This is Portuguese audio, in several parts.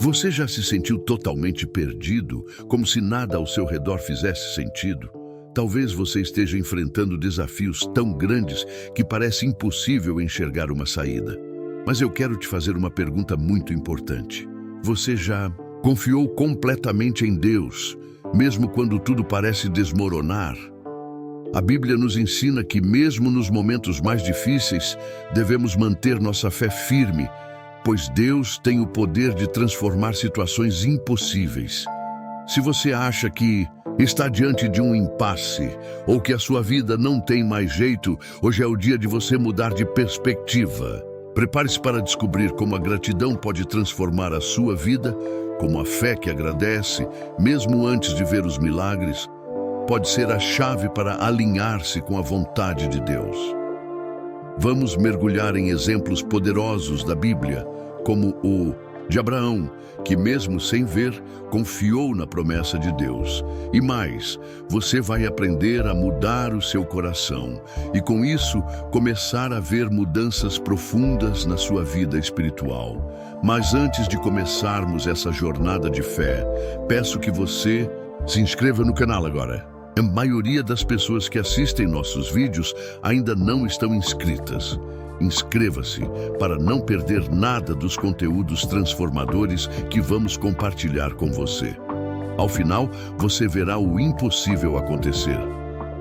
Você já se sentiu totalmente perdido, como se nada ao seu redor fizesse sentido? Talvez você esteja enfrentando desafios tão grandes que parece impossível enxergar uma saída. Mas eu quero te fazer uma pergunta muito importante. Você já confiou completamente em Deus, mesmo quando tudo parece desmoronar? A Bíblia nos ensina que, mesmo nos momentos mais difíceis, devemos manter nossa fé firme, pois Deus tem o poder de transformar situações impossíveis. Se você acha que está diante de um impasse ou que a sua vida não tem mais jeito, hoje é o dia de você mudar de perspectiva. Prepare-se para descobrir como a gratidão pode transformar a sua vida, como a fé que agradece, mesmo antes de ver os milagres, pode ser a chave para alinhar-se com a vontade de Deus. Vamos mergulhar em exemplos poderosos da Bíblia, como o de Abraão, que mesmo sem ver, confiou na promessa de Deus. E mais, você vai aprender a mudar o seu coração e, com isso, começar a ver mudanças profundas na sua vida espiritual. Mas antes de começarmos essa jornada de fé, peço que você se inscreva no canal agora. A maioria das pessoas que assistem nossos vídeos ainda não estão inscritas. Inscreva-se para não perder nada dos conteúdos transformadores que vamos compartilhar com você. Ao final, você verá o impossível acontecer.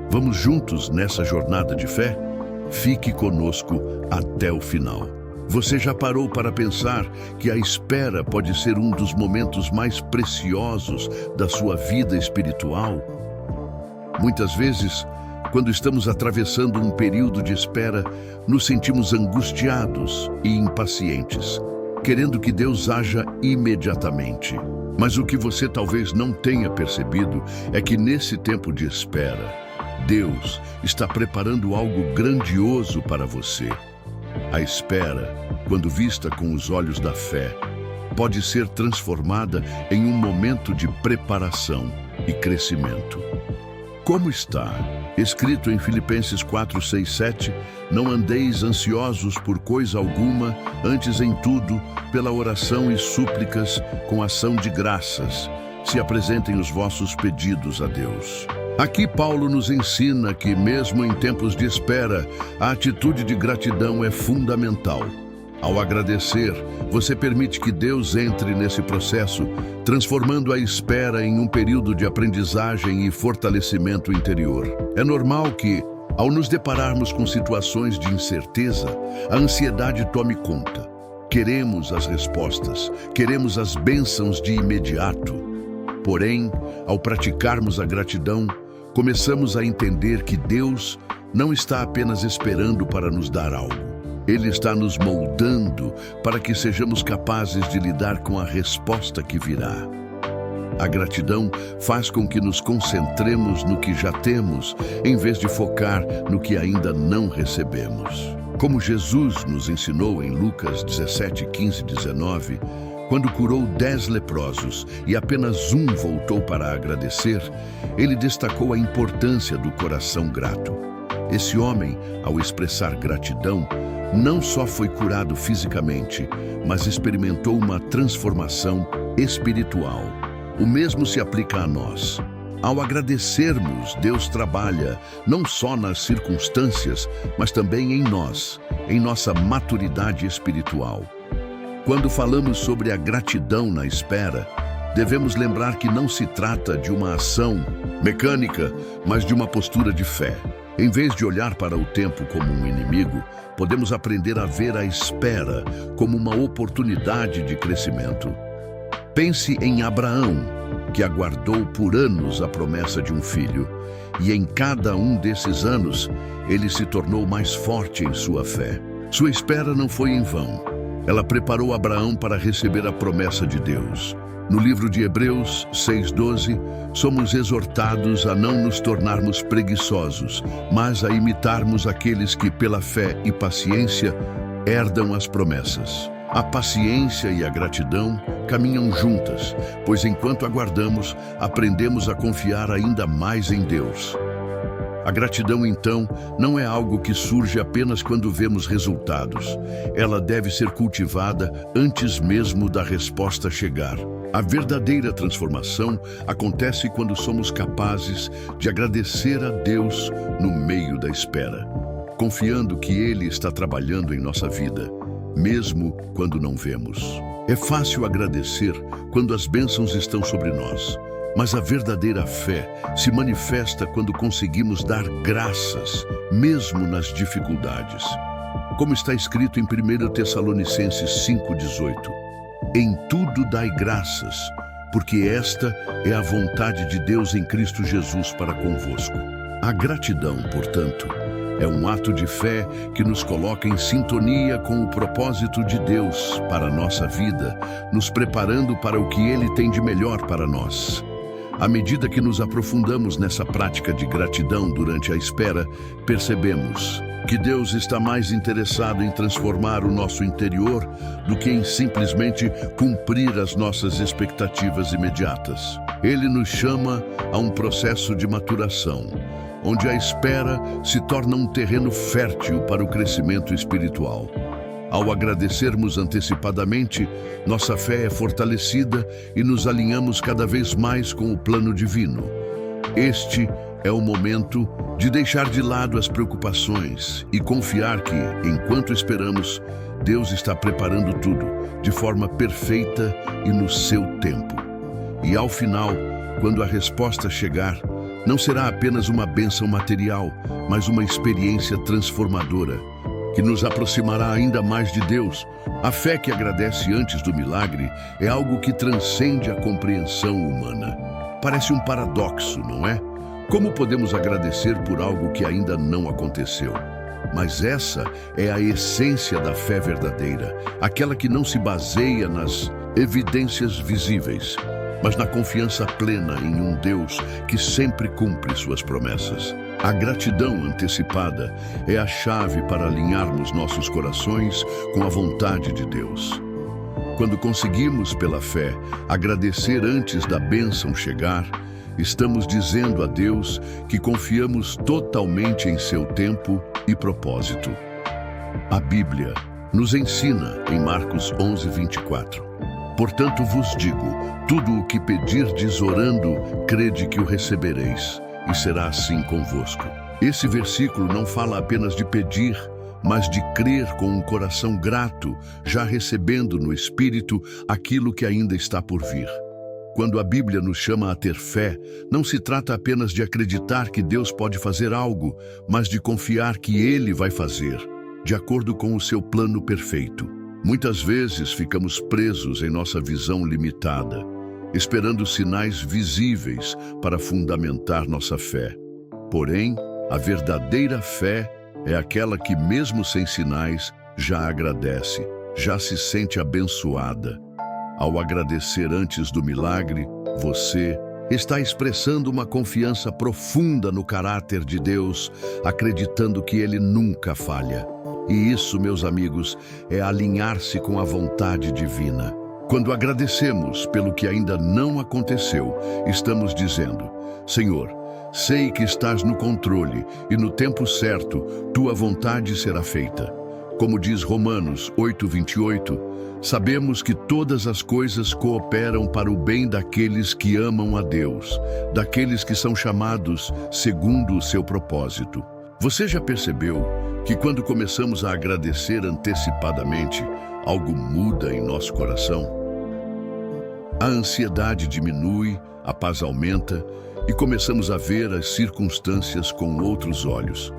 Vamos juntos nessa jornada de fé? Fique conosco até o final. Você já parou para pensar que a espera pode ser um dos momentos mais preciosos da sua vida espiritual? Muitas vezes, quando estamos atravessando um período de espera, nos sentimos angustiados e impacientes, querendo que Deus haja imediatamente. Mas o que você talvez não tenha percebido é que nesse tempo de espera, Deus está preparando algo grandioso para você. A espera, quando vista com os olhos da fé, pode ser transformada em um momento de preparação e crescimento. Como está escrito em Filipenses 4, 6, 7, não andeis ansiosos por coisa alguma, antes em tudo, pela oração e súplicas, com ação de graças, se apresentem os vossos pedidos a Deus. Aqui Paulo nos ensina que, mesmo em tempos de espera, a atitude de gratidão é fundamental. Ao agradecer, você permite que Deus entre nesse processo, transformando a espera em um período de aprendizagem e fortalecimento interior. É normal que, ao nos depararmos com situações de incerteza, a ansiedade tome conta. Queremos as respostas, queremos as bênçãos de imediato. Porém, ao praticarmos a gratidão, começamos a entender que Deus não está apenas esperando para nos dar algo. Ele está nos moldando para que sejamos capazes de lidar com a resposta que virá. A gratidão faz com que nos concentremos no que já temos, em vez de focar no que ainda não recebemos. Como Jesus nos ensinou em Lucas 17, 15 e 19, quando curou 10 leprosos e apenas um voltou para agradecer, ele destacou a importância do coração grato. Esse homem, ao expressar gratidão, não só foi curado fisicamente, mas experimentou uma transformação espiritual. O mesmo se aplica a nós. Ao agradecermos, Deus trabalha não só nas circunstâncias, mas também em nós, em nossa maturidade espiritual. Quando falamos sobre a gratidão na espera, devemos lembrar que não se trata de uma ação mecânica, mas de uma postura de fé. Em vez de olhar para o tempo como um inimigo, podemos aprender a ver a espera como uma oportunidade de crescimento. Pense em Abraão, que aguardou por anos a promessa de um filho, e em cada um desses anos, ele se tornou mais forte em sua fé. Sua espera não foi em vão. Ela preparou Abraão para receber a promessa de Deus. No livro de Hebreus 6:12, somos exortados a não nos tornarmos preguiçosos, mas a imitarmos aqueles que, pela fé e paciência, herdam as promessas. A paciência e a gratidão caminham juntas, pois enquanto aguardamos, aprendemos a confiar ainda mais em Deus. A gratidão, então, não é algo que surge apenas quando vemos resultados. Ela deve ser cultivada antes mesmo da resposta chegar. A verdadeira transformação acontece quando somos capazes de agradecer a Deus no meio da espera, confiando que Ele está trabalhando em nossa vida, mesmo quando não vemos. É fácil agradecer quando as bênçãos estão sobre nós. Mas a verdadeira fé se manifesta quando conseguimos dar graças, mesmo nas dificuldades. Como está escrito em 1 Tessalonicenses 5,18: Em tudo dai graças, porque esta é a vontade de Deus em Cristo Jesus para convosco. A gratidão, portanto, é um ato de fé que nos coloca em sintonia com o propósito de Deus para a nossa vida, nos preparando para o que Ele tem de melhor para nós. À medida que nos aprofundamos nessa prática de gratidão durante a espera, percebemos que Deus está mais interessado em transformar o nosso interior do que em simplesmente cumprir as nossas expectativas imediatas. Ele nos chama a um processo de maturação, onde a espera se torna um terreno fértil para o crescimento espiritual. Ao agradecermos antecipadamente, nossa fé é fortalecida e nos alinhamos cada vez mais com o plano divino. Este é o momento de deixar de lado as preocupações e confiar que, enquanto esperamos, Deus está preparando tudo de forma perfeita e no seu tempo. E ao final, quando a resposta chegar, não será apenas uma bênção material, mas uma experiência transformadora, que nos aproximará ainda mais de Deus. A fé que agradece antes do milagre é algo que transcende a compreensão humana. Parece um paradoxo, não é? Como podemos agradecer por algo que ainda não aconteceu? Mas essa é a essência da fé verdadeira, aquela que não se baseia nas evidências visíveis, mas na confiança plena em um Deus que sempre cumpre suas promessas. A gratidão antecipada é a chave para alinharmos nossos corações com a vontade de Deus. Quando conseguimos, pela fé, agradecer antes da bênção chegar, estamos dizendo a Deus que confiamos totalmente em seu tempo e propósito. A Bíblia nos ensina em Marcos 11:24: Portanto vos digo, tudo o que pedirdes orando, crede que o recebereis, e será assim convosco. Esse versículo não fala apenas de pedir, mas de crer com um coração grato, já recebendo no Espírito aquilo que ainda está por vir. Quando a Bíblia nos chama a ter fé, não se trata apenas de acreditar que Deus pode fazer algo, mas de confiar que Ele vai fazer, de acordo com o seu plano perfeito. Muitas vezes ficamos presos em nossa visão limitada, esperando sinais visíveis para fundamentar nossa fé. Porém, a verdadeira fé é aquela que, mesmo sem sinais, já agradece, já se sente abençoada. Ao agradecer antes do milagre, você está expressando uma confiança profunda no caráter de Deus, acreditando que Ele nunca falha. E isso, meus amigos, é alinhar-se com a vontade divina. Quando agradecemos pelo que ainda não aconteceu, estamos dizendo: Senhor, sei que estás no controle e no tempo certo, tua vontade será feita. Como diz Romanos 8:28, sabemos que todas as coisas cooperam para o bem daqueles que amam a Deus, daqueles que são chamados segundo o seu propósito. Você já percebeu que quando começamos a agradecer antecipadamente, algo muda em nosso coração? A ansiedade diminui, a paz aumenta e começamos a ver as circunstâncias com outros olhos.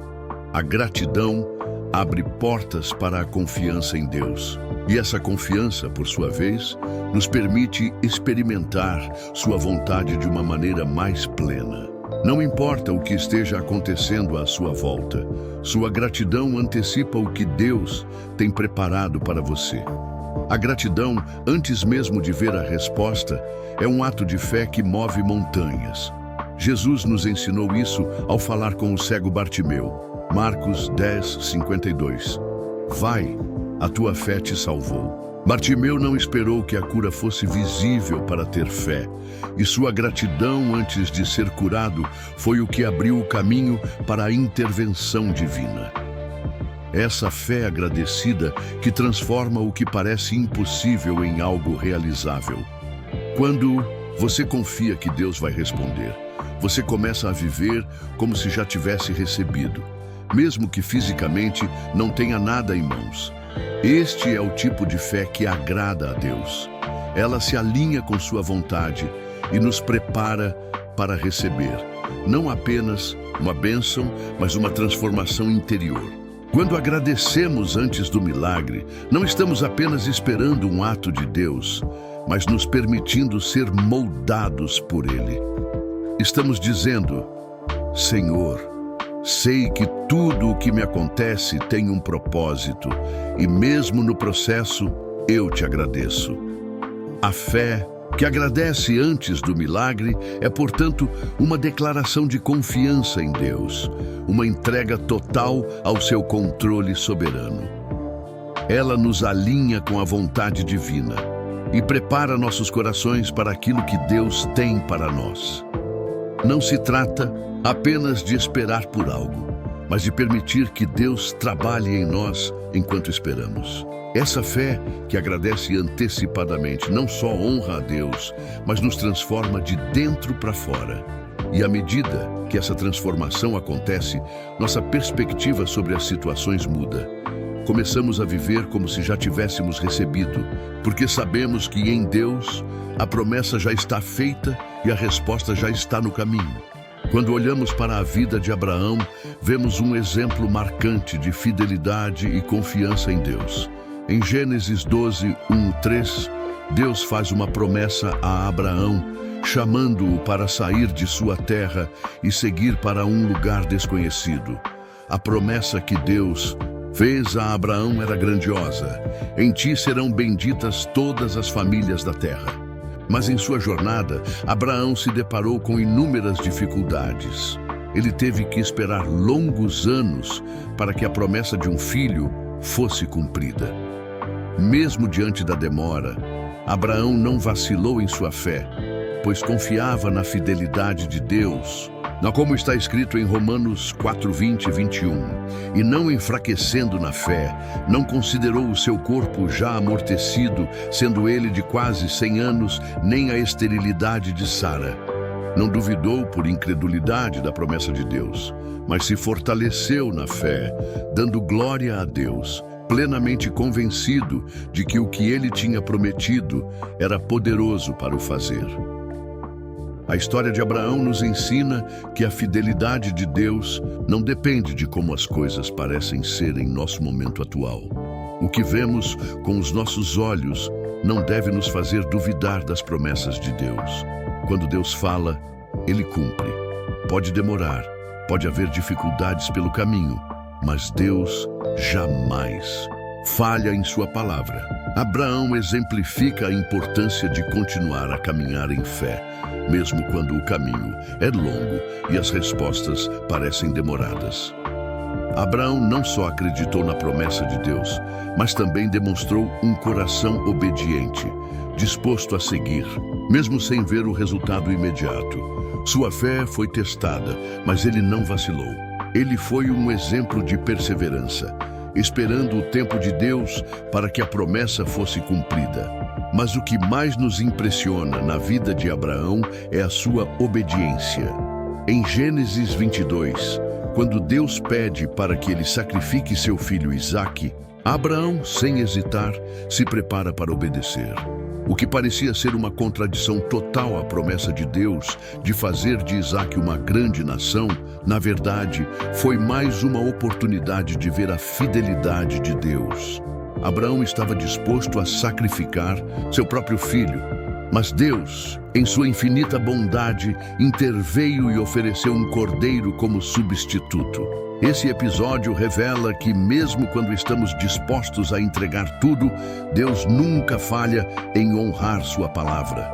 A gratidão abre portas para a confiança em Deus. E essa confiança, por sua vez, nos permite experimentar sua vontade de uma maneira mais plena. Não importa o que esteja acontecendo à sua volta, sua gratidão antecipa o que Deus tem preparado para você. A gratidão, antes mesmo de ver a resposta, é um ato de fé que move montanhas. Jesus nos ensinou isso ao falar com o cego Bartimeu. Marcos 10:52. Vai, a tua fé te salvou. Bartimeu não esperou que a cura fosse visível para ter fé, e sua gratidão antes de ser curado foi o que abriu o caminho para a intervenção divina. Essa fé agradecida que transforma o que parece impossível em algo realizável. Quando você confia que Deus vai responder, você começa a viver como se já tivesse recebido, mesmo que fisicamente não tenha nada em mãos. Este é o tipo de fé que agrada a Deus. Ela se alinha com sua vontade e nos prepara para receber, não apenas uma bênção, mas uma transformação interior. Quando agradecemos antes do milagre, não estamos apenas esperando um ato de Deus, mas nos permitindo ser moldados por Ele. Estamos dizendo: Senhor, sei que tudo o que me acontece tem um propósito, e mesmo no processo, eu te agradeço. A fé que agradece antes do milagre é, portanto, uma declaração de confiança em Deus, uma entrega total ao seu controle soberano. Ela nos alinha com a vontade divina e prepara nossos corações para aquilo que Deus tem para nós. Não se trata apenas de esperar por algo, mas de permitir que Deus trabalhe em nós enquanto esperamos. Essa fé que agradece antecipadamente não só honra a Deus, mas nos transforma de dentro para fora. E à medida que essa transformação acontece, nossa perspectiva sobre as situações muda. Começamos a viver como se já tivéssemos recebido, porque sabemos que em Deus a promessa já está feita e a resposta já está no caminho. Quando olhamos para a vida de Abraão, vemos um exemplo marcante de fidelidade e confiança em Deus. Em Gênesis 12, 1-3, Deus faz uma promessa a Abraão, chamando-o para sair de sua terra e seguir para um lugar desconhecido. A promessa que Deus fez a Abraão era grandiosa. Em ti serão benditas todas as famílias da terra. Mas em sua jornada, Abraão se deparou com inúmeras dificuldades. Ele teve que esperar longos anos para que a promessa de um filho fosse cumprida. Mesmo diante da demora, Abraão não vacilou em sua fé, pois confiava na fidelidade de Deus, como está escrito em Romanos 4:20 e 21. E não enfraquecendo na fé, não considerou o seu corpo já amortecido, sendo ele de quase 100 anos, nem a esterilidade de Sara. Não duvidou por incredulidade da promessa de Deus, mas se fortaleceu na fé, dando glória a Deus, plenamente convencido de que o que ele tinha prometido era poderoso para o fazer. A história de Abraão nos ensina que a fidelidade de Deus não depende de como as coisas parecem ser em nosso momento atual. O que vemos com os nossos olhos não deve nos fazer duvidar das promessas de Deus. Quando Deus fala, Ele cumpre. Pode demorar, pode haver dificuldades pelo caminho, mas Deus jamais falha em sua palavra. Abraão exemplifica a importância de continuar a caminhar em fé, mesmo quando o caminho é longo e as respostas parecem demoradas. Abraão não só acreditou na promessa de Deus, mas também demonstrou um coração obediente, disposto a seguir, mesmo sem ver o resultado imediato. Sua fé foi testada, mas ele não vacilou. Ele foi um exemplo de perseverança, esperando o tempo de Deus para que a promessa fosse cumprida. Mas o que mais nos impressiona na vida de Abraão é a sua obediência. Em Gênesis 22, quando Deus pede para que ele sacrifique seu filho Isaque, Abraão, sem hesitar, se prepara para obedecer. O que parecia ser uma contradição total à promessa de Deus de fazer de Isaque uma grande nação, na verdade, foi mais uma oportunidade de ver a fidelidade de Deus. Abraão estava disposto a sacrificar seu próprio filho, mas Deus, em sua infinita bondade, interveio e ofereceu um cordeiro como substituto. Esse episódio revela que, mesmo quando estamos dispostos a entregar tudo, Deus nunca falha em honrar sua palavra.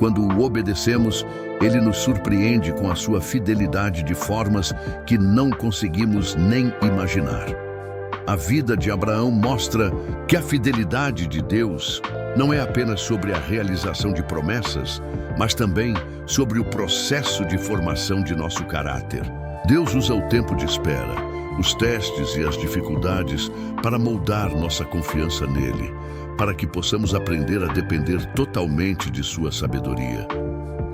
Quando o obedecemos, Ele nos surpreende com a sua fidelidade de formas que não conseguimos nem imaginar. A vida de Abraão mostra que a fidelidade de Deus não é apenas sobre a realização de promessas, mas também sobre o processo de formação de nosso caráter. Deus usa o tempo de espera, os testes e as dificuldades para moldar nossa confiança nele, para que possamos aprender a depender totalmente de sua sabedoria.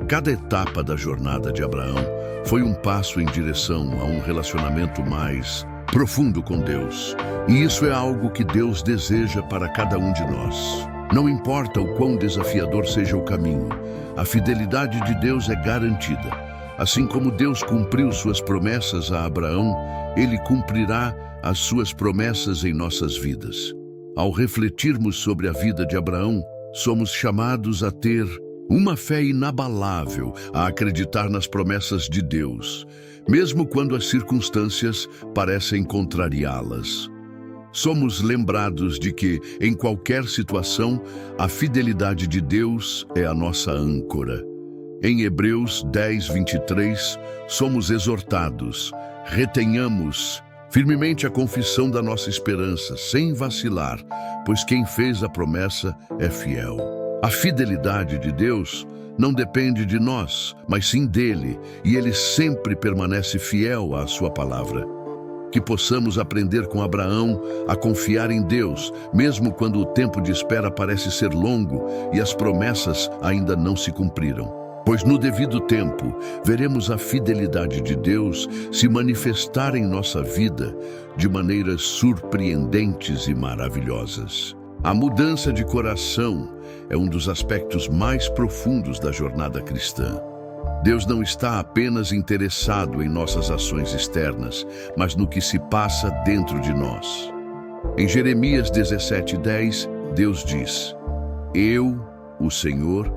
Cada etapa da jornada de Abraão foi um passo em direção a um relacionamento mais profundo com Deus. E isso é algo que Deus deseja para cada um de nós. Não importa o quão desafiador seja o caminho, a fidelidade de Deus é garantida. Assim como Deus cumpriu suas promessas a Abraão, ele cumprirá as suas promessas em nossas vidas. Ao refletirmos sobre a vida de Abraão, somos chamados a ter uma fé inabalável, a acreditar nas promessas de Deus, mesmo quando as circunstâncias parecem contrariá-las. Somos lembrados de que, em qualquer situação, a fidelidade de Deus é a nossa âncora. Em Hebreus 10:23, somos exortados: retenhamos firmemente a confissão da nossa esperança, sem vacilar, pois quem fez a promessa é fiel. A fidelidade de Deus não depende de nós, mas sim dele, e ele sempre permanece fiel à sua palavra. Que possamos aprender com Abraão a confiar em Deus, mesmo quando o tempo de espera parece ser longo e as promessas ainda não se cumpriram. Pois no devido tempo, veremos a fidelidade de Deus se manifestar em nossa vida de maneiras surpreendentes e maravilhosas. A mudança de coração é um dos aspectos mais profundos da jornada cristã. Deus não está apenas interessado em nossas ações externas, mas no que se passa dentro de nós. Em Jeremias 17:10, Deus diz: Eu, o Senhor,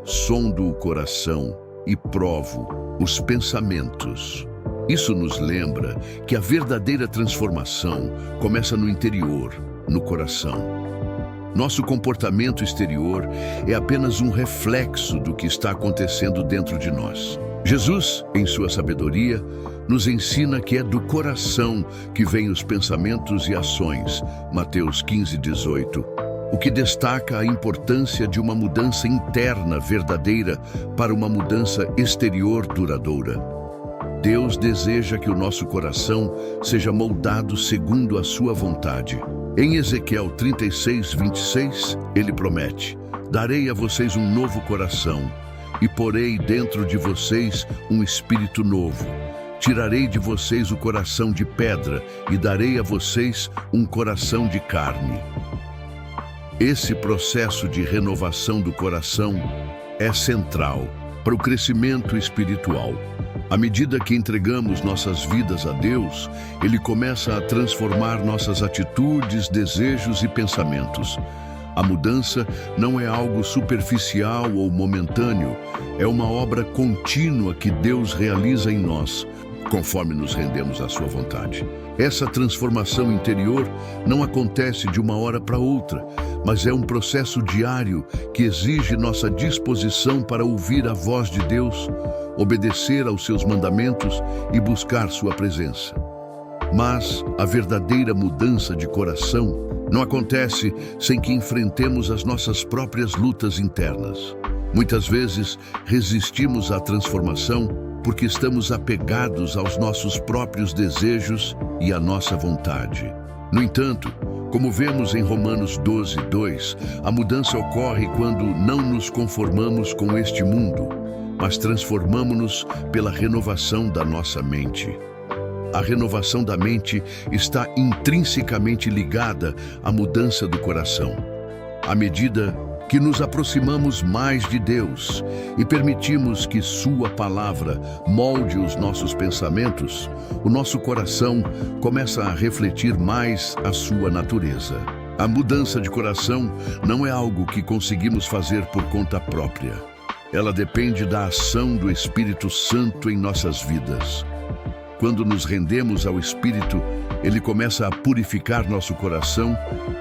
sondo o coração e provo os pensamentos. Isso nos lembra que a verdadeira transformação começa no interior, no coração. Nosso comportamento exterior é apenas um reflexo do que está acontecendo dentro de nós. Jesus, em sua sabedoria, nos ensina que é do coração que vêm os pensamentos e ações. Mateus 15:18. O que destaca a importância de uma mudança interna verdadeira para uma mudança exterior duradoura. Deus deseja que o nosso coração seja moldado segundo a sua vontade. Em Ezequiel 36:26, ele promete: darei a vocês um novo coração e porei dentro de vocês um espírito novo. Tirarei de vocês o coração de pedra e darei a vocês um coração de carne. Esse processo de renovação do coração é central para o crescimento espiritual. À medida que entregamos nossas vidas a Deus, Ele começa a transformar nossas atitudes, desejos e pensamentos. A mudança não é algo superficial ou momentâneo, é uma obra contínua que Deus realiza em nós, conforme nos rendemos à sua vontade. Essa transformação interior não acontece de uma hora para outra, mas é um processo diário que exige nossa disposição para ouvir a voz de Deus, obedecer aos seus mandamentos e buscar sua presença. Mas a verdadeira mudança de coração não acontece sem que enfrentemos as nossas próprias lutas internas. Muitas vezes resistimos à transformação porque estamos apegados aos nossos próprios desejos e à nossa vontade. No entanto, como vemos em Romanos 12:2, a mudança ocorre quando não nos conformamos com este mundo, mas transformamo-nos pela renovação da nossa mente. A renovação da mente está intrinsecamente ligada à mudança do coração. À medida que nos aproximamos mais de Deus e permitimos que Sua palavra molde os nossos pensamentos, o nosso coração começa a refletir mais a sua natureza. A mudança de coração não é algo que conseguimos fazer por conta própria. Ela depende da ação do Espírito Santo em nossas vidas. Quando nos rendemos ao Espírito, Ele começa a purificar nosso coração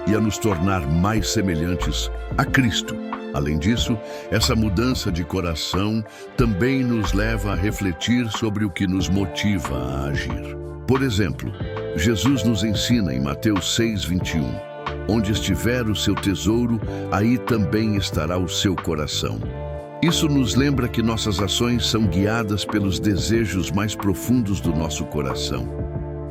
e a nos tornar mais semelhantes a Cristo, Além disso, essa mudança de coração também nos leva a refletir sobre o que nos motiva a agir. Por exemplo, Jesus nos ensina em Mateus 6:21, onde estiver o seu tesouro, aí também estará o seu coração. Isso nos lembra que nossas ações são guiadas pelos desejos mais profundos do nosso coração.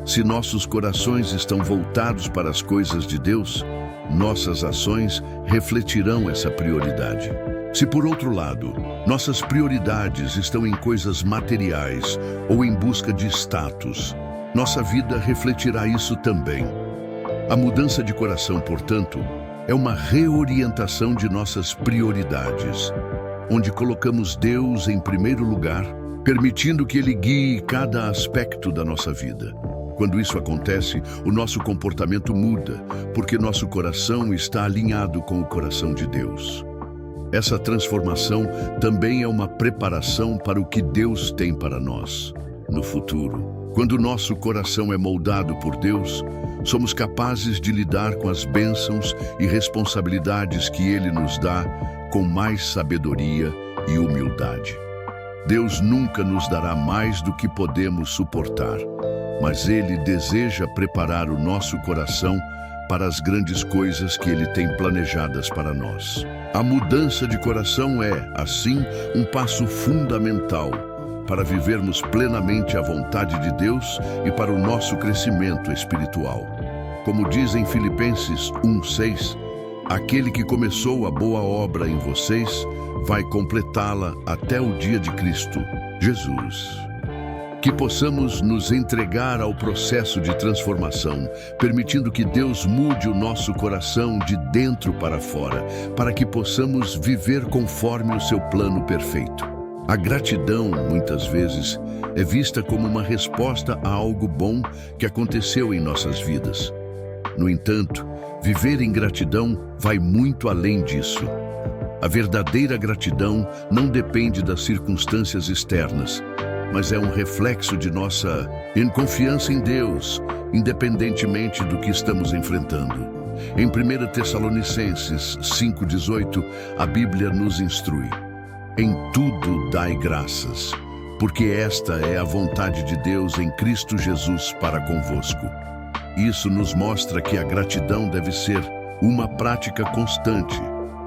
Se nossos corações estão voltados para as coisas de Deus, nossas ações refletirão essa prioridade. Se, por outro lado, nossas prioridades estão em coisas materiais ou em busca de status, nossa vida refletirá isso também. A mudança de coração, portanto, é uma reorientação de nossas prioridades, onde colocamos Deus em primeiro lugar, permitindo que Ele guie cada aspecto da nossa vida. Quando isso acontece, o nosso comportamento muda, porque nosso coração está alinhado com o coração de Deus. Essa transformação também é uma preparação para o que Deus tem para nós no futuro. Quando nosso coração é moldado por Deus, somos capazes de lidar com as bênçãos e responsabilidades que Ele nos dá com mais sabedoria e humildade. Deus nunca nos dará mais do que podemos suportar, mas Ele deseja preparar o nosso coração para as grandes coisas que Ele tem planejadas para nós. A mudança de coração é, assim, um passo fundamental para vivermos plenamente a vontade de Deus e para o nosso crescimento espiritual. Como diz em Filipenses 1:6, aquele que começou a boa obra em vocês vai completá-la até o dia de Cristo, Jesus. Que possamos nos entregar ao processo de transformação, permitindo que Deus mude o nosso coração de dentro para fora, para que possamos viver conforme o seu plano perfeito. A gratidão, muitas vezes, é vista como uma resposta a algo bom que aconteceu em nossas vidas. No entanto, viver em gratidão vai muito além disso. A verdadeira gratidão não depende das circunstâncias externas, mas é um reflexo de nossa confiança em Deus, independentemente do que estamos enfrentando. Em 1 Tessalonicenses 5:18, a Bíblia nos instrui: em tudo dai graças, porque esta é a vontade de Deus em Cristo Jesus para convosco. Isso nos mostra que a gratidão deve ser uma prática constante,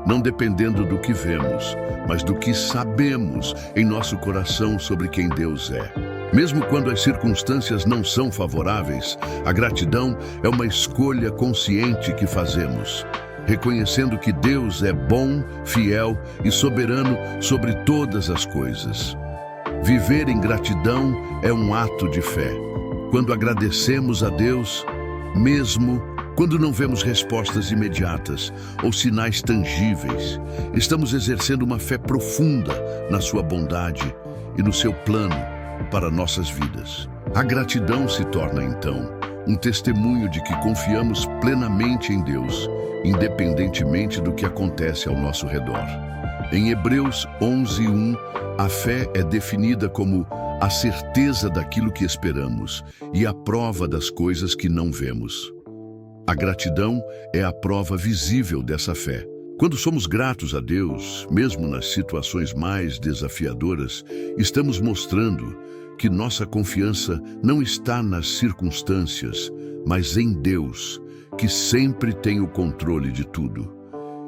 não dependendo do que vemos, mas do que sabemos em nosso coração sobre quem Deus é. Mesmo quando as circunstâncias não são favoráveis, a gratidão é uma escolha consciente que fazemos, reconhecendo que Deus é bom, fiel e soberano sobre todas as coisas. Viver em gratidão é um ato de fé. Quando agradecemos a Deus, mesmo quando não vemos respostas imediatas ou sinais tangíveis, estamos exercendo uma fé profunda na sua bondade e no seu plano para nossas vidas. A gratidão se torna, então, um testemunho de que confiamos plenamente em Deus, independentemente do que acontece ao nosso redor. Em Hebreus 11:1, a fé é definida como a certeza daquilo que esperamos e a prova das coisas que não vemos. A gratidão é a prova visível dessa fé. Quando somos gratos a Deus, mesmo nas situações mais desafiadoras, estamos mostrando que nossa confiança não está nas circunstâncias, mas em Deus, que sempre tem o controle de tudo.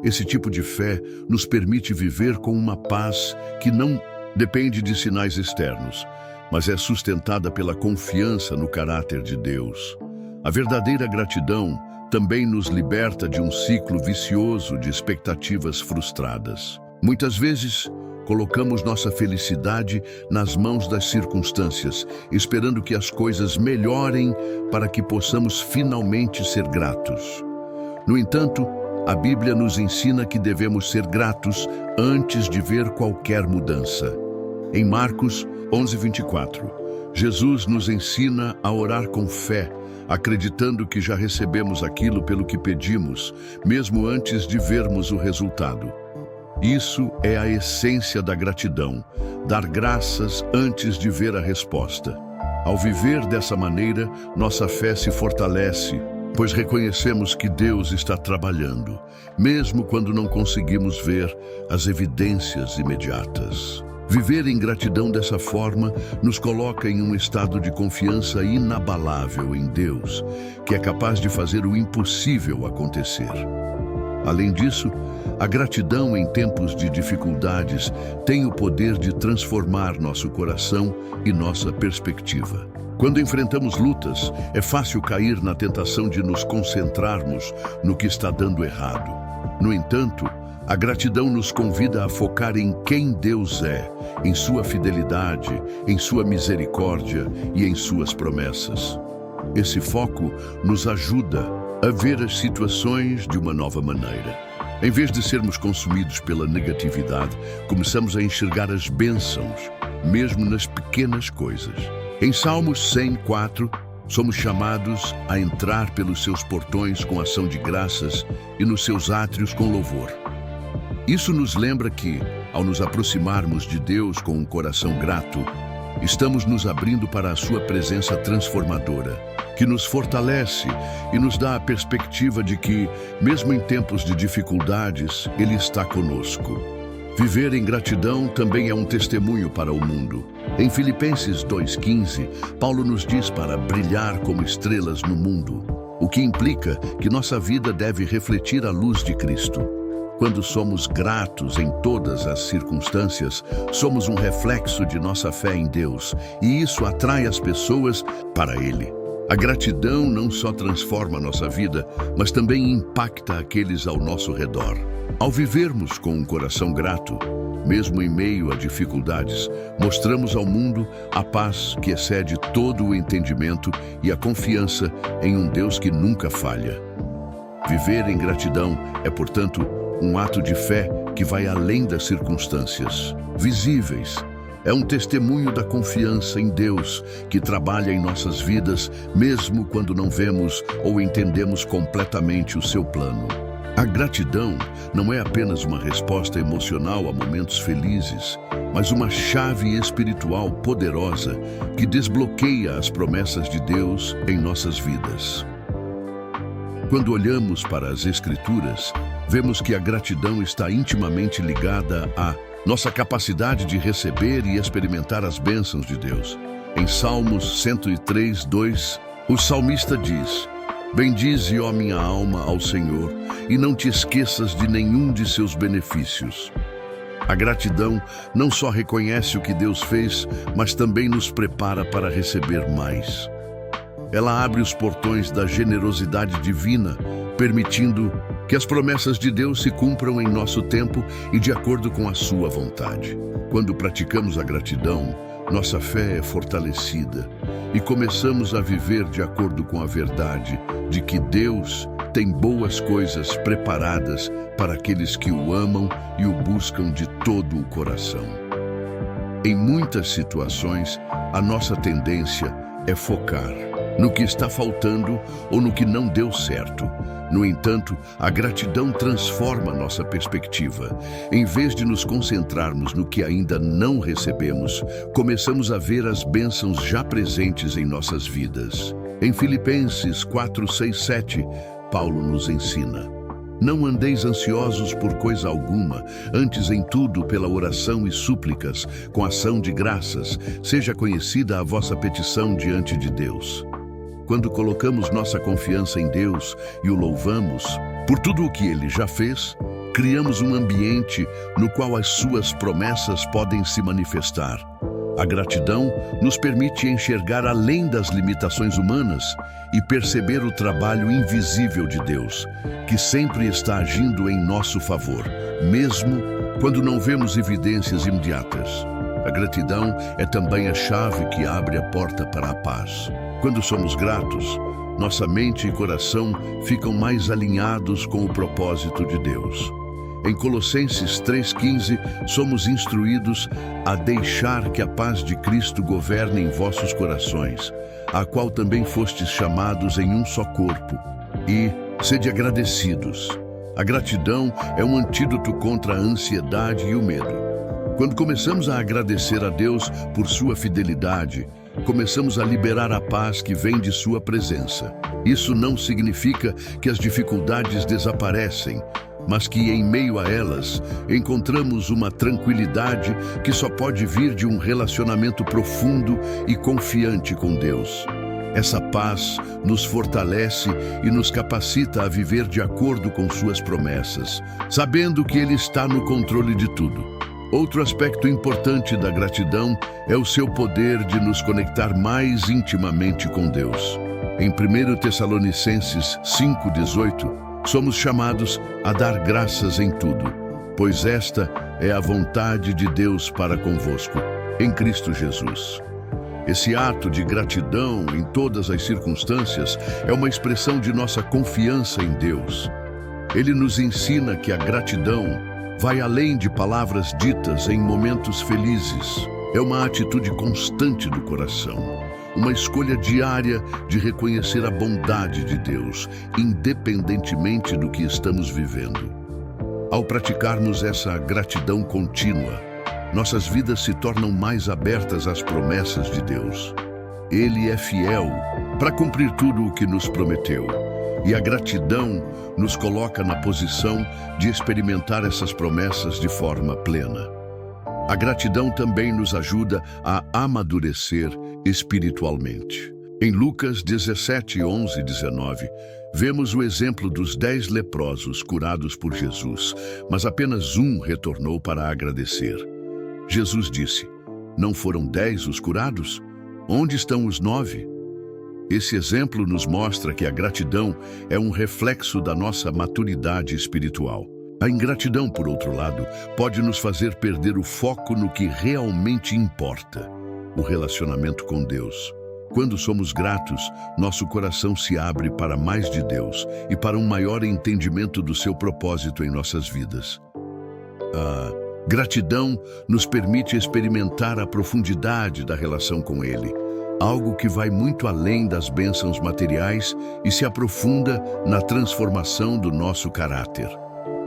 Esse tipo de fé nos permite viver com uma paz que não depende de sinais externos, mas é sustentada pela confiança no caráter de Deus. A verdadeira gratidão também nos liberta de um ciclo vicioso de expectativas frustradas. Muitas vezes, colocamos nossa felicidade nas mãos das circunstâncias, esperando que as coisas melhorem para que possamos finalmente ser gratos. No entanto, a Bíblia nos ensina que devemos ser gratos antes de ver qualquer mudança. Em Marcos 11:24, Jesus nos ensina a orar com fé, acreditando que já recebemos aquilo pelo que pedimos, mesmo antes de vermos o resultado. Isso é a essência da gratidão, dar graças antes de ver a resposta. Ao viver dessa maneira, nossa fé se fortalece, pois reconhecemos que Deus está trabalhando, mesmo quando não conseguimos ver as evidências imediatas. Viver em gratidão dessa forma nos coloca em um estado de confiança inabalável em Deus, que é capaz de fazer o impossível acontecer. Além disso, a gratidão em tempos de dificuldades tem o poder de transformar nosso coração e nossa perspectiva. Quando enfrentamos lutas, é fácil cair na tentação de nos concentrarmos no que está dando errado. No entanto, a gratidão nos convida a focar em quem Deus é, em sua fidelidade, em sua misericórdia e em suas promessas. Esse foco nos ajuda a ver as situações de uma nova maneira. Em vez de sermos consumidos pela negatividade, começamos a enxergar as bênçãos, mesmo nas pequenas coisas. Em Salmos 104, somos chamados a entrar pelos seus portões com ação de graças e nos seus átrios com louvor. Isso nos lembra que, ao nos aproximarmos de Deus com um coração grato, estamos nos abrindo para a sua presença transformadora, que nos fortalece e nos dá a perspectiva de que, mesmo em tempos de dificuldades, Ele está conosco. Viver em gratidão também é um testemunho para o mundo. Em Filipenses 2,15, Paulo nos diz para brilhar como estrelas no mundo, o que implica que nossa vida deve refletir a luz de Cristo. Quando somos gratos em todas as circunstâncias, somos um reflexo de nossa fé em Deus, e isso atrai as pessoas para Ele. A gratidão não só transforma nossa vida, mas também impacta aqueles ao nosso redor. Ao vivermos com um coração grato, mesmo em meio a dificuldades, mostramos ao mundo a paz que excede todo o entendimento e a confiança em um Deus que nunca falha. Viver em gratidão é, portanto, um ato de fé que vai além das circunstâncias visíveis. É um testemunho da confiança em Deus que trabalha em nossas vidas, mesmo quando não vemos ou entendemos completamente o seu plano. A gratidão não é apenas uma resposta emocional a momentos felizes, mas uma chave espiritual poderosa que desbloqueia as promessas de Deus em nossas vidas. Quando olhamos para as Escrituras, vemos que a gratidão está intimamente ligada à nossa capacidade de receber e experimentar as bênçãos de Deus. Em Salmos 103:2, o salmista diz: "Bendize, ó minha alma, ao Senhor, e não te esqueças de nenhum de seus benefícios." A gratidão não só reconhece o que Deus fez, mas também nos prepara para receber mais. Ela abre os portões da generosidade divina, permitindo que as promessas de Deus se cumpram em nosso tempo e de acordo com a sua vontade. Quando praticamos a gratidão, nossa fé é fortalecida e começamos a viver de acordo com a verdade de que Deus tem boas coisas preparadas para aqueles que o amam e o buscam de todo o coração. Em muitas situações, a nossa tendência é focar no que está faltando ou no que não deu certo. No entanto, a gratidão transforma nossa perspectiva. Em vez de nos concentrarmos no que ainda não recebemos, começamos a ver as bênçãos já presentes em nossas vidas. Em Filipenses 4:6-7, Paulo nos ensina: "Não andeis ansiosos por coisa alguma, antes em tudo pela oração e súplicas, com ação de graças, seja conhecida a vossa petição diante de Deus." Quando colocamos nossa confiança em Deus e o louvamos por tudo o que Ele já fez, criamos um ambiente no qual as suas promessas podem se manifestar. A gratidão nos permite enxergar além das limitações humanas e perceber o trabalho invisível de Deus, que sempre está agindo em nosso favor, mesmo quando não vemos evidências imediatas. A gratidão é também a chave que abre a porta para a paz. Quando somos gratos, nossa mente e coração ficam mais alinhados com o propósito de Deus. Em Colossenses 3:15, somos instruídos a deixar que a paz de Cristo governe em vossos corações, a qual também fostes chamados em um só corpo, e sede agradecidos. A gratidão é um antídoto contra a ansiedade e o medo. Quando começamos a agradecer a Deus por sua fidelidade, começamos a liberar a paz que vem de sua presença. Isso não significa que as dificuldades desaparecem, mas que em meio a elas encontramos uma tranquilidade que só pode vir de um relacionamento profundo e confiante com Deus. Essa paz nos fortalece e nos capacita a viver de acordo com suas promessas, sabendo que Ele está no controle de tudo. Outro aspecto importante da gratidão é o seu poder de nos conectar mais intimamente com Deus. Em 1 Tessalonicenses 5,18, somos chamados a dar graças em tudo, pois esta é a vontade de Deus para convosco, em Cristo Jesus. Esse ato de gratidão em todas as circunstâncias é uma expressão de nossa confiança em Deus. Ele nos ensina que a gratidão vai além de palavras ditas em momentos felizes. É uma atitude constante do coração, uma escolha diária de reconhecer a bondade de Deus, independentemente do que estamos vivendo. Ao praticarmos essa gratidão contínua, nossas vidas se tornam mais abertas às promessas de Deus. Ele é fiel para cumprir tudo o que nos prometeu, e a gratidão nos coloca na posição de experimentar essas promessas de forma plena. A gratidão também nos ajuda a amadurecer espiritualmente. Em Lucas 17, 11 e 19, vemos o exemplo dos 10 leprosos curados por Jesus, mas apenas um retornou para agradecer. Jesus disse: "Não foram 10 os curados? Onde estão os 9? Esse exemplo nos mostra que a gratidão é um reflexo da nossa maturidade espiritual. A ingratidão, por outro lado, pode nos fazer perder o foco no que realmente importa, o relacionamento com Deus. Quando somos gratos, nosso coração se abre para mais de Deus e para um maior entendimento do seu propósito em nossas vidas. Gratidão nos permite experimentar a profundidade da relação com Ele, algo que vai muito além das bênçãos materiais e se aprofunda na transformação do nosso caráter.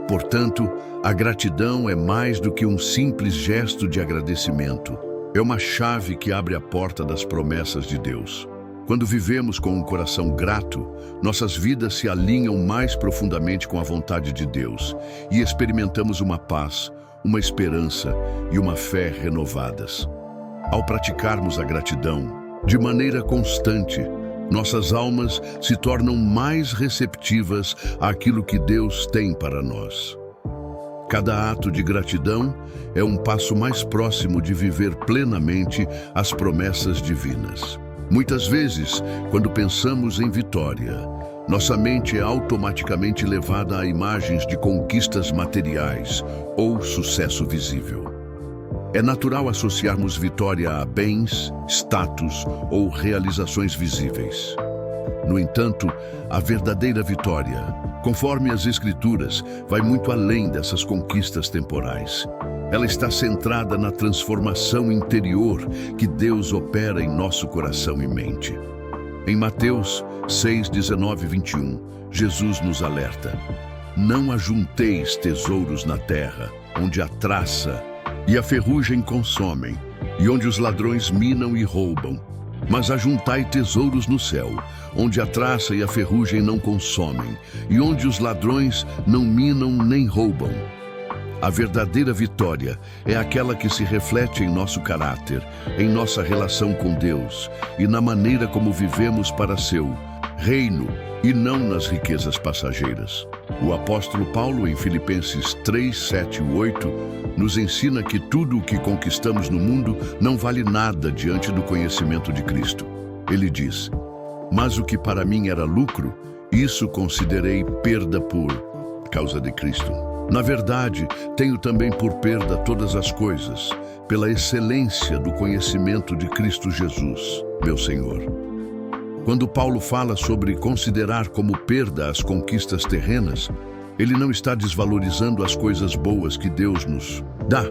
Portanto, a gratidão é mais do que um simples gesto de agradecimento. É uma chave que abre a porta das promessas de Deus. Quando vivemos com um coração grato, nossas vidas se alinham mais profundamente com a vontade de Deus e experimentamos uma paz, uma esperança e uma fé renovadas. Ao praticarmos a gratidão de maneira constante, nossas almas se tornam mais receptivas àquilo que Deus tem para nós. Cada ato de gratidão é um passo mais próximo de viver plenamente as promessas divinas. Muitas vezes, quando pensamos em vitória, nossa mente é automaticamente levada a imagens de conquistas materiais ou sucesso visível. É natural associarmos vitória a bens, status ou realizações visíveis. No entanto, a verdadeira vitória, conforme as Escrituras, vai muito além dessas conquistas temporais. Ela está centrada na transformação interior que Deus opera em nosso coração e mente. Em Mateus 6, 19 e 21, Jesus nos alerta: "Não ajunteis tesouros na terra, onde a traça e a ferrugem consomem, e onde os ladrões minam e roubam. Mas ajuntai tesouros no céu, onde a traça e a ferrugem não consomem, e onde os ladrões não minam nem roubam." A verdadeira vitória é aquela que se reflete em nosso caráter, em nossa relação com Deus e na maneira como vivemos para seu reino e não nas riquezas passageiras. O apóstolo Paulo, em Filipenses 3, 7 e 8, nos ensina que tudo o que conquistamos no mundo não vale nada diante do conhecimento de Cristo. Ele diz: "Mas o que para mim era lucro, isso considerei perda por causa de Cristo. Na verdade, tenho também por perda todas as coisas, pela excelência do conhecimento de Cristo Jesus, meu Senhor." Quando Paulo fala sobre considerar como perda as conquistas terrenas, ele não está desvalorizando as coisas boas que Deus nos dá.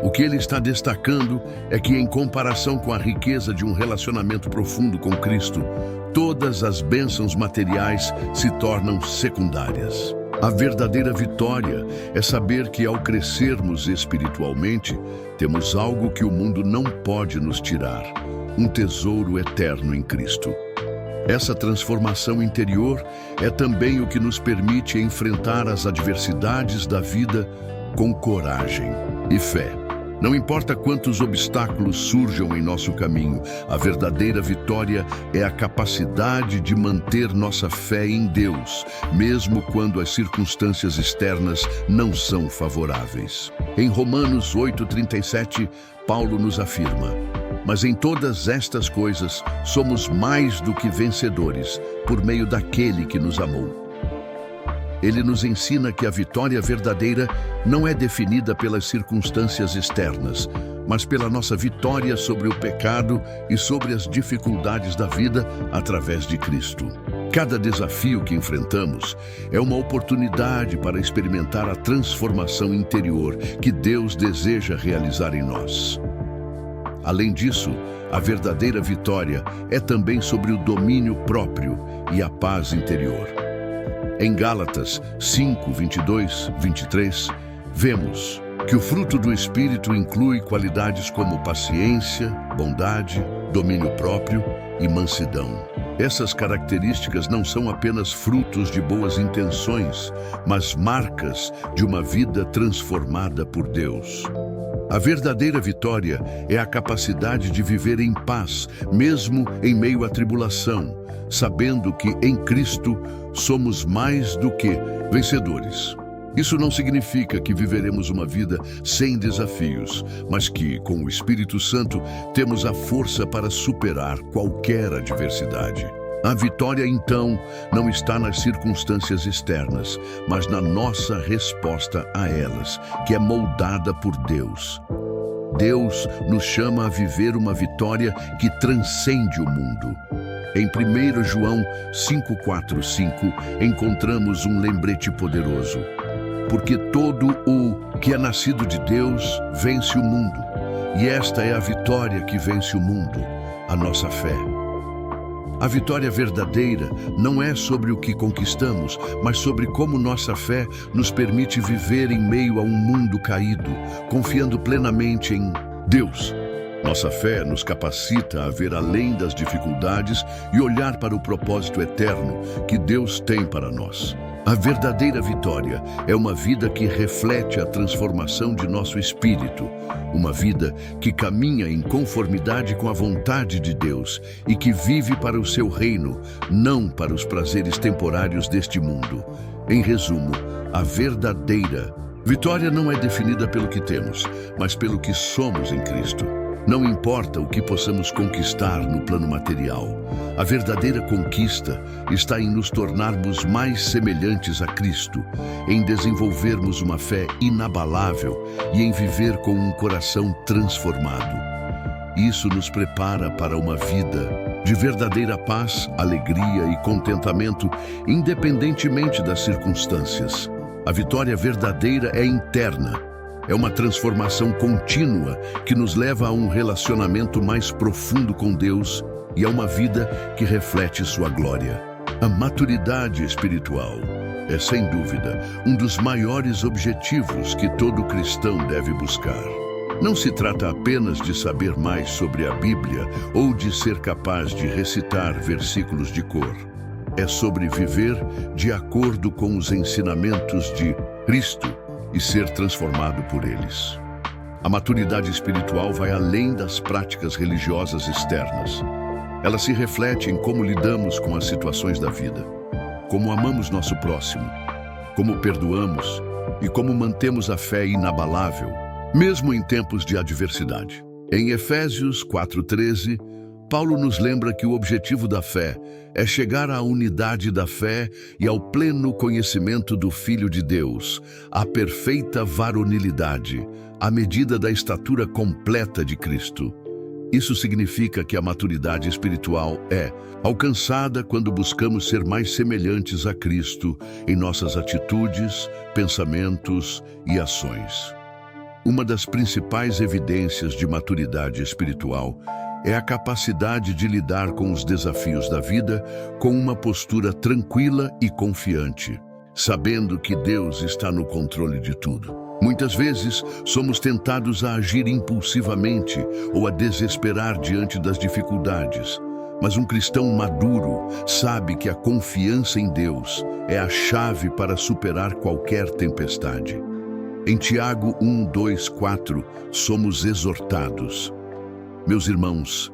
O que ele está destacando é que, em comparação com a riqueza de um relacionamento profundo com Cristo, todas as bênçãos materiais se tornam secundárias. A verdadeira vitória é saber que, ao crescermos espiritualmente, temos algo que o mundo não pode nos tirar: um tesouro eterno em Cristo. Essa transformação interior é também o que nos permite enfrentar as adversidades da vida com coragem e fé. Não importa quantos obstáculos surjam em nosso caminho, a verdadeira vitória é a capacidade de manter nossa fé em Deus, mesmo quando as circunstâncias externas não são favoráveis. Em Romanos 8:37, Paulo nos afirma: "Mas em todas estas coisas somos mais do que vencedores, por meio daquele que nos amou." Ele nos ensina que a vitória verdadeira não é definida pelas circunstâncias externas, mas pela nossa vitória sobre o pecado e sobre as dificuldades da vida através de Cristo. Cada desafio que enfrentamos é uma oportunidade para experimentar a transformação interior que Deus deseja realizar em nós. Além disso, a verdadeira vitória é também sobre o domínio próprio e a paz interior. Em Gálatas 5:22-23, vemos que o fruto do Espírito inclui qualidades como paciência, bondade, domínio próprio e mansidão. Essas características não são apenas frutos de boas intenções, mas marcas de uma vida transformada por Deus. A verdadeira vitória é a capacidade de viver em paz, mesmo em meio à tribulação, sabendo que em Cristo somos mais do que vencedores. Isso não significa que viveremos uma vida sem desafios, mas que, com o Espírito Santo, temos a força para superar qualquer adversidade. A vitória, então, não está nas circunstâncias externas, mas na nossa resposta a elas, que é moldada por Deus. Deus nos chama a viver uma vitória que transcende o mundo. Em 1 João 5:4-5, encontramos um lembrete poderoso. Porque todo o que é nascido de Deus vence o mundo, e esta é a vitória que vence o mundo, a nossa fé. A vitória verdadeira não é sobre o que conquistamos, mas sobre como nossa fé nos permite viver em meio a um mundo caído, confiando plenamente em Deus. Nossa fé nos capacita a ver além das dificuldades e olhar para o propósito eterno que Deus tem para nós. A verdadeira vitória é uma vida que reflete a transformação de nosso espírito, uma vida que caminha em conformidade com a vontade de Deus e que vive para o seu reino, não para os prazeres temporários deste mundo. Em resumo, a verdadeira vitória não é definida pelo que temos, mas pelo que somos em Cristo. Não importa o que possamos conquistar no plano material, a verdadeira conquista está em nos tornarmos mais semelhantes a Cristo, em desenvolvermos uma fé inabalável e em viver com um coração transformado. Isso nos prepara para uma vida de verdadeira paz, alegria e contentamento, independentemente das circunstâncias. A vitória verdadeira é interna. É uma transformação contínua que nos leva a um relacionamento mais profundo com Deus e a uma vida que reflete sua glória. A maturidade espiritual é, sem dúvida, um dos maiores objetivos que todo cristão deve buscar. Não se trata apenas de saber mais sobre a Bíblia ou de ser capaz de recitar versículos de cor. É sobre viver de acordo com os ensinamentos de Cristo e ser transformado por eles. A maturidade espiritual vai além das práticas religiosas externas. Ela se reflete em como lidamos com as situações da vida, como amamos nosso próximo, como perdoamos e como mantemos a fé inabalável, mesmo em tempos de adversidade. Em Efésios 4:13, Paulo nos lembra que o objetivo da fé é chegar à unidade da fé e ao pleno conhecimento do Filho de Deus, à perfeita varonilidade, à medida da estatura completa de Cristo. Isso significa que a maturidade espiritual é alcançada quando buscamos ser mais semelhantes a Cristo em nossas atitudes, pensamentos e ações. Uma das principais evidências de maturidade espiritual é a capacidade de lidar com os desafios da vida com uma postura tranquila e confiante, sabendo que Deus está no controle de tudo. Muitas vezes, somos tentados a agir impulsivamente ou a desesperar diante das dificuldades, Mas um cristão maduro sabe que a confiança em Deus é a chave para superar qualquer tempestade. Em Tiago 1, 2, 4, somos exortados: meus irmãos,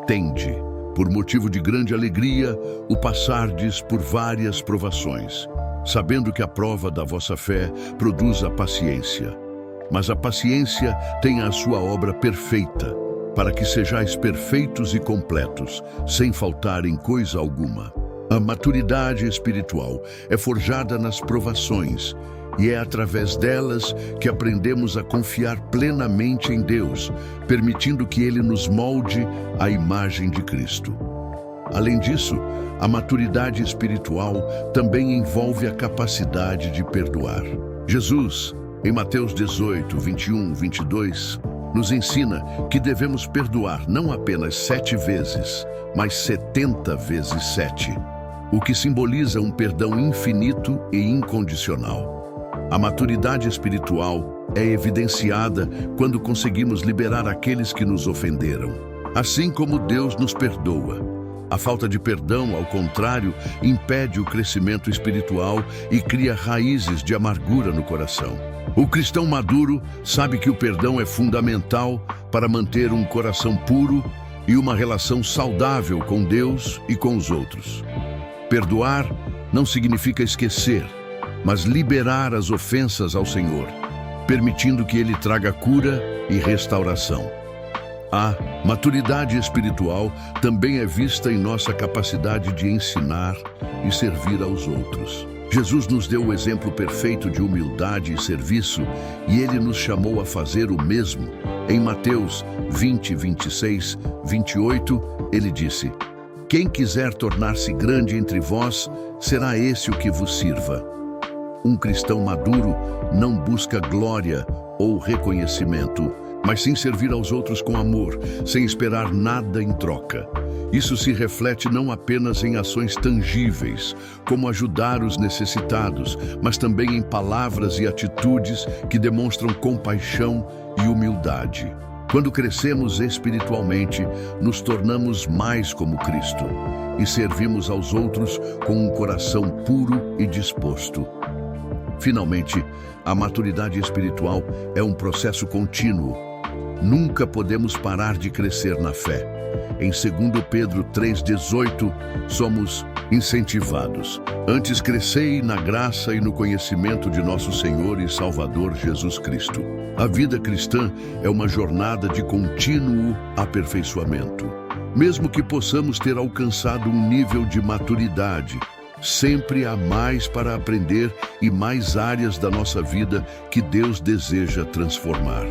tende, por motivo de grande alegria, o passardes por várias provações, sabendo que a prova da vossa fé produz a paciência. Mas a paciência tem a sua obra perfeita, para que sejais perfeitos e completos, sem faltar em coisa alguma. A maturidade espiritual é forjada nas provações, e é através delas que aprendemos a confiar plenamente em Deus, permitindo que Ele nos molde à imagem de Cristo. Além disso, a maturidade espiritual também envolve a capacidade de perdoar. Jesus, em Mateus 18, 21, 22, nos ensina que devemos perdoar não apenas 7 vezes, mas 70 vezes 7, o que simboliza um perdão infinito e incondicional. A maturidade espiritual é evidenciada quando conseguimos liberar aqueles que nos ofenderam, assim como Deus nos perdoa. A falta de perdão, ao contrário, impede o crescimento espiritual e cria raízes de amargura no coração. O cristão maduro sabe que o perdão é fundamental para manter um coração puro e uma relação saudável com Deus e com os outros. Perdoar não significa esquecer, mas liberar as ofensas ao Senhor, permitindo que Ele traga cura e restauração. A maturidade espiritual também é vista em nossa capacidade de ensinar e servir aos outros. Jesus nos deu o exemplo perfeito de humildade e serviço, e Ele nos chamou a fazer o mesmo. Em Mateus 20, 26, 28, Ele disse: quem quiser tornar-se grande entre vós, será esse o que vos sirva. Um cristão maduro não busca glória ou reconhecimento, mas sim servir aos outros com amor, sem esperar nada em troca. Isso se reflete não apenas em ações tangíveis, como ajudar os necessitados, mas também em palavras e atitudes que demonstram compaixão e humildade. Quando crescemos espiritualmente, nos tornamos mais como Cristo e servimos aos outros com um coração puro e disposto. Finalmente, a maturidade espiritual é um processo contínuo. Nunca podemos parar de crescer na fé. Em 2 Pedro 3,18, somos incentivados: antes crescei na graça e no conhecimento de nosso Senhor e Salvador Jesus Cristo. A vida cristã é uma jornada de contínuo aperfeiçoamento. Mesmo que possamos ter alcançado um nível de maturidade, sempre há mais para aprender e mais áreas da nossa vida que Deus deseja transformar.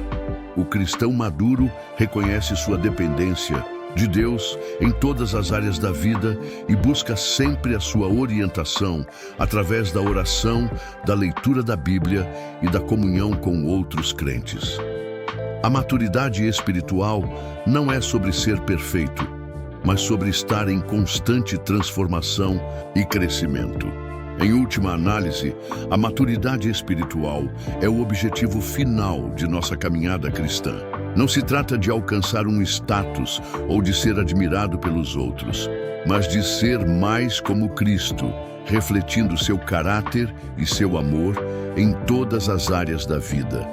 O cristão maduro reconhece sua dependência de Deus em todas as áreas da vida e busca sempre a sua orientação através da oração, da leitura da Bíblia e da comunhão com outros crentes. A maturidade espiritual não é sobre ser perfeito, mas sobre estar em constante transformação e crescimento. Em última análise, a maturidade espiritual é o objetivo final de nossa caminhada cristã. Não se trata de alcançar um status ou de ser admirado pelos outros, mas de ser mais como Cristo, refletindo seu caráter e seu amor em todas as áreas da vida.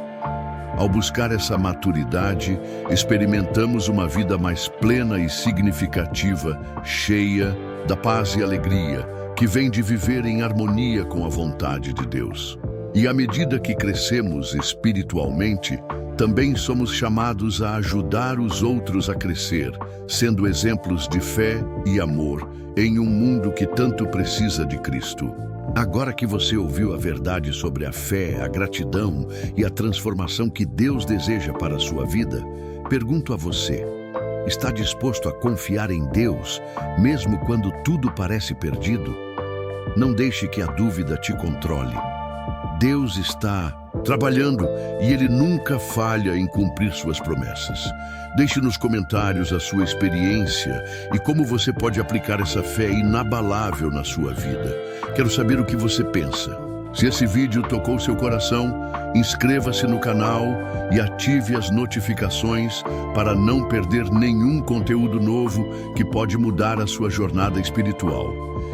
Ao buscar essa maturidade, experimentamos uma vida mais plena e significativa, cheia da paz e alegria, que vem de viver em harmonia com a vontade de Deus. E à medida que crescemos espiritualmente, também somos chamados a ajudar os outros a crescer, sendo exemplos de fé e amor em um mundo que tanto precisa de Cristo. Agora que você ouviu a verdade sobre a fé, a gratidão e a transformação que Deus deseja para a sua vida, pergunto a você: está disposto a confiar em Deus, mesmo quando tudo parece perdido? Não deixe que a dúvida te controle. Deus está trabalhando e Ele nunca falha em cumprir suas promessas. Deixe nos comentários a sua experiência e como você pode aplicar essa fé inabalável na sua vida. Quero saber o que você pensa. Se esse vídeo tocou seu coração, Inscreva-se no canal e ative as notificações para não perder nenhum conteúdo novo que pode mudar a sua jornada espiritual.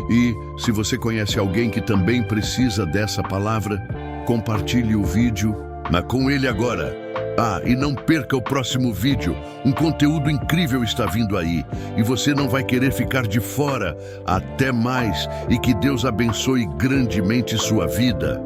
E, se você conhece alguém que também precisa dessa palavra, compartilhe o vídeo, mas com ele agora. E não perca o próximo vídeo. Um conteúdo incrível está vindo aí e você não vai querer ficar de fora. Até mais e que Deus abençoe grandemente sua vida.